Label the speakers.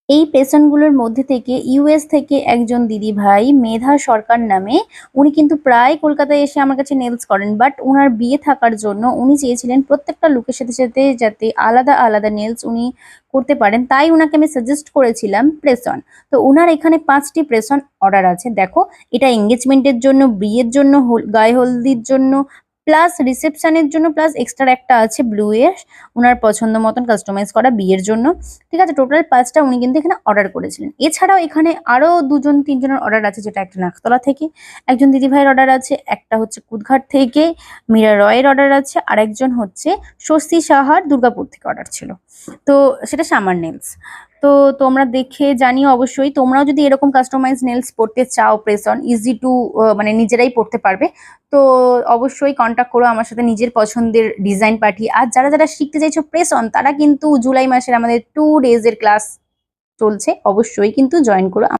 Speaker 1: এই পেশেন্টগুলোর মধ্যে থেকে ইউএস থেকে একজন দিদিভাই মেধা সরকার নামে, উনি কিন্তু প্রায় কলকাতায় এসে আমার কাছে নেলস করেন, বাট উনার বিয়ে থাকার জন্য উনি চেয়েছিলেন প্রত্যেকটা লোকের সাথে সাথে যাতে আলাদা আলাদা নেলস উনি করতে পারেন, তাই উনাকে আমি সাজেস্ট করেছিলাম প্রেসন। তো উনার এখানে 5টি প্রেসন অর্ডার আছে। দেখো, এটা এঙ্গেজমেন্টের জন্য, বিয়ের জন্য, গায়ে হলদির জন্য, প্লাস রিসেপশনের জন্য, প্লাস এক্সট্রা একটা আছে ব্লু এর, উনার পছন্দ মতন কাস্টমাইজ করা বিয়ের জন্য। ঠিক আছে, টোটাল 5টা উনি কিন্তু এখানে অর্ডার করেছিলেন। এছাড়াও এখানে আরো 2-3 জনের অর্ডার আছে, যেটা একটা নাকতলা থেকে একজন দিদিভাইয়ের অর্ডার আছে, একটা হচ্ছে কুদঘাট থেকে মীরা রয়ের অর্ডার আছে, আর একজন হচ্ছে স্বস্তি সাহার দুর্গাপুর থেকে অর্ডার ছিল। তো সেটা সামার নেলস। তো তোমরা দেখে জানিও অবশ্যই, তোমরাও যদি এরকম কাস্টমাইজ নেলস পড়তে চাও, প্রেস অন ইজি টু, মানে নিজেরাই পড়তে পারবে, তো অবশ্যই কন্ট্যাক্ট করো আমার সাথে নিজের পছন্দের ডিজাইন পাঠিয়ে। আর যারা যারা শিখতে চাইছো প্রেস অন, তারা কিন্তু জুলাই মাসের আমাদের 2 ডেজের ক্লাস চলছে, অবশ্যই কিন্তু জয়েন করো।